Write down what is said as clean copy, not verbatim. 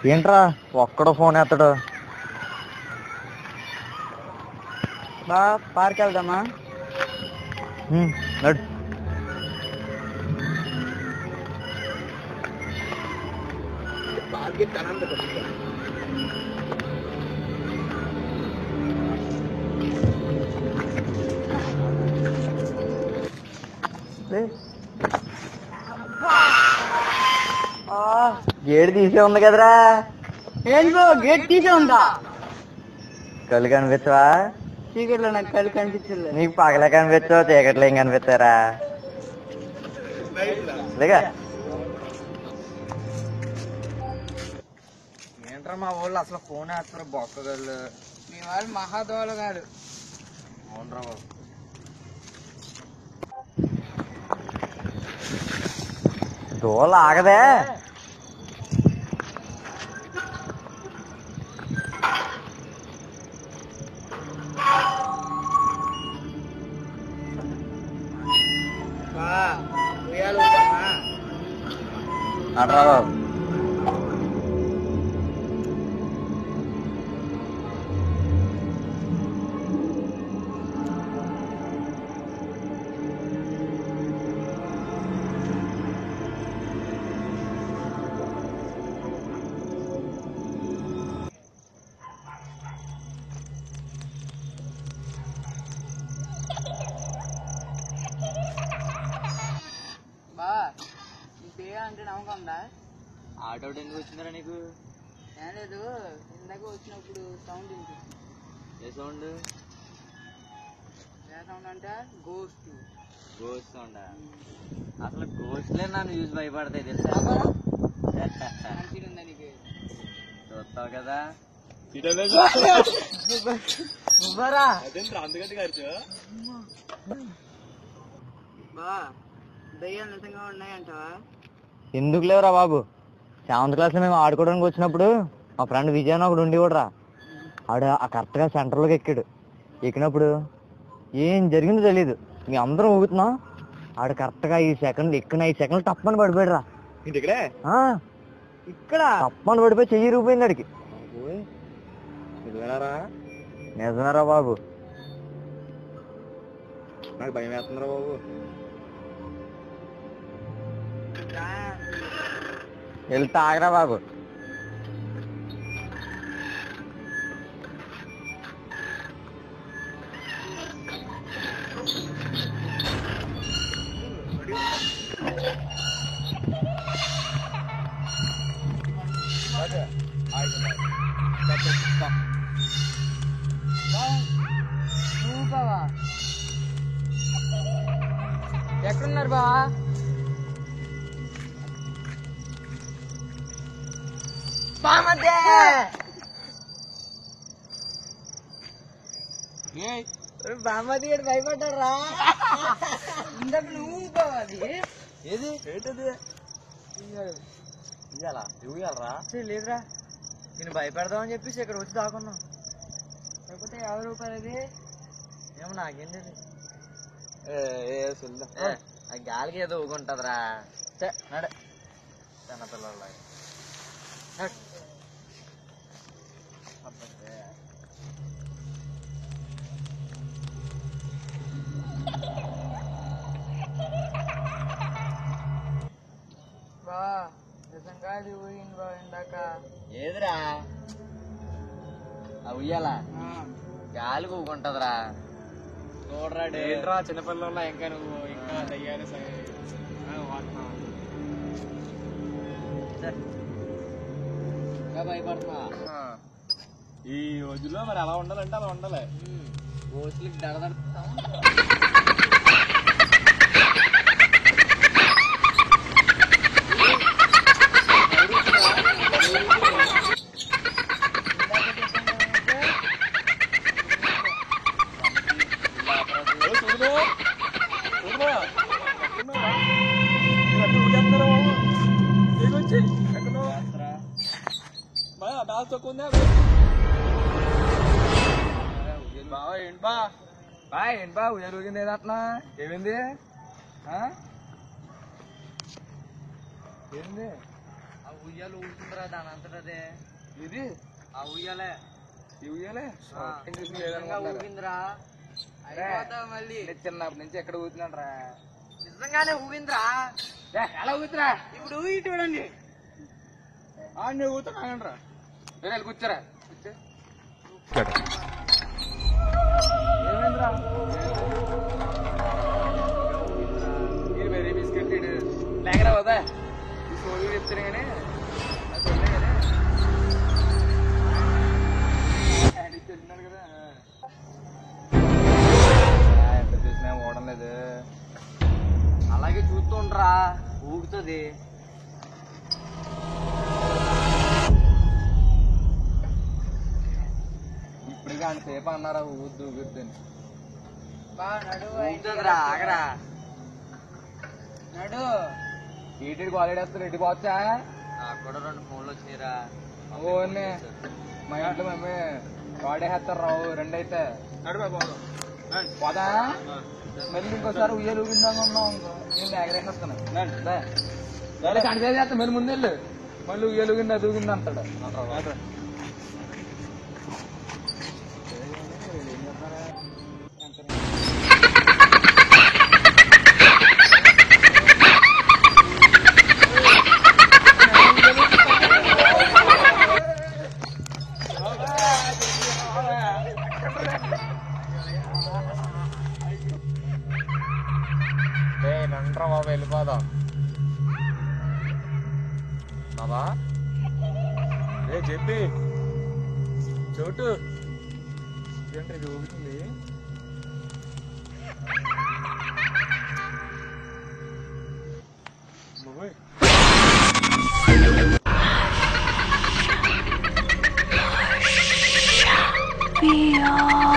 ఏంట్రా ఒక్కడో ఫోన్ ఎత్తడు. బా పార్క్ వెళ్దామా? నడు. గేట్ తీసే ఉంది కదరా. ఏంటో గేట్ తీసే ఉందా? కళ్ళు కనిపించవా? చీకట్లో నాకు కళ్ళు కనిపించలేదు. నీకు పగలే కనిపించవు, చీకట్లో ఏం కనిపిస్తారా? లేగా ఏంట్రా మా వాళ్ళు అసలు ఫోన్ వేస్తారు బొక్కగళ్ళు. మీ వాళ్ళు మహాదోలు కాదు. అవునరా బాబు. దోల ఆగదే. అట్రా బాబు. బా నీకు అంటే నమ్మకం ఉందా? ఆటో ఎందుకు వచ్చిందిరా నీకు? ఏం లేదు, ఇందాక వచ్చినప్పుడు సౌండ్ వినిపిస్తుంది. ఏ సౌండ్? ఏ సౌండ్ అంటే గోస్ట్. Ghost sound? అసలు గోస్ట్లే నన్ను చూసి భయపడతాయి తెలుసా? మంచిగా నీకు చూస్తావు కదా. బా దయ్యాలు నిజంగా ఉన్నాయంటావా? ఎందుకు లేవురా బాబు. 7th క్లాస్ లో మేము ఆడుకోవడానికి వచ్చినప్పుడు మా ఫ్రెండ్ విజయన్ ఒకడు ఉండి కూడా ఆడు కరెక్ట్ గా సెంటర్ లోకి ఎక్కాడు. ఎక్కినప్పుడు ఏం జరిగిందో తెలియదు, మీ అందరం ఊగుతున్నాం. ఆడు కరెక్ట్ గా 5 సెకండ్లు ఎక్కిన 5 సెకండ్లు తప్పని పడిపోయాడు రా. ఇక్కడ తప్పని పడిపోయి చెయ్యి రూపోయింది అడికి. నిజమేరా బాబు. నాకు భయం వేస్తుందిరా బాబు. వెళ్తా ఆగరా బాబు. ఎక్కడున్నారు బావా? బామ్మది భయపడ్డాడు రా. ఇందాక నువ్వు బావాది ఏది ఏంటది? ఇయ్యాలా ఇవ్వాలరా? లేదురా, నేను భయపెడదామని చెప్పేసి ఇక్కడ వచ్చి దాకున్నాం. లేకపోతే 50 రూపాయలు అది. ఏమో నాకేం తెలియదు. ఆ గాలికి ఏదో ఊగుంటదిరా. నడే చిన్న పిల్లలాగా. బా నిజంగా అది ఊగింది బా ఇందాక. ఏదిరా ఆ ఉయ్యాలా? గాలికి ఊగుంటదిరా. చూడరా ఏంట్రా చిన్నపిల్లల్లో ఇంకా నువ్వు ఇంకా దయ్యాలు భయపడుతున్నా. ఈ రోజుల్లో మరి అలా ఉండాలంటే అలా ఉండాలి. గోసులకి దడదడతా బావా ఏంటి బా ఏంటి బా ఉయ్యలుగింది ఏదట్నా? ఏమైంది? ఏంది? ఉయ్యాలు ఊగుతుందిరా దాని అంతటదే. ఇది ఆ ఉయ్యాలే ఈ ఉయ్యాలే ఊగిందిరా. అయిపోతావు మళ్ళీ. చిన్నప్పటి నుంచి ఎక్కడ ఊగుతున్నాడు రా. నిజంగానే ఊగిందిరా. ఎలా ఊగుతురా? ఇప్పుడు ఊగి చూడండి. నువ్వు ఊగుతాను రా. వేరే కూర్చోరా. ఏమైందిరా? వెరీ బిస్కెట్ లేకరా వదా ఈ సోది చెప్తాను కానీ తెలిసినాడు కదా. ఎంత చూసినా ఓడం లేదు. అలాగే చూస్తుండ్రా ఊగుతుంది. ఇప్పుడు కానీ సేపు అన్నారా ఊగుద్దు ఊగుద్దని. ఊగుతుందిరా ఆగరా. నడు ఈటీకి కాలేడేస్తారు ఇటు పోవచ్చా? నాకు కూడా 2 ఫోన్లు వచ్చినాయిరా. ఓన్నే మా ఇంట్లో మమ్మీ వాడేస్తారు రావు 2 అయితే పోదా. మళ్ళీ ఇంకోసారి ఉయ్యాలు ఊగిందాగా ఉన్నాం నేను ఎగరేసి వస్తాను. కనిపేది చేస్తా మళ్ళీ ముందు వెళ్ళు. మళ్ళీ ఉయ్యాలు ఊగింది అది ఊగింది అంటాడు. నంట్రా బాబా వెళ్ళిపోదాం బాబా. చెప్పి చోటు ఏంటి ఇది ఊగుతుంది? We are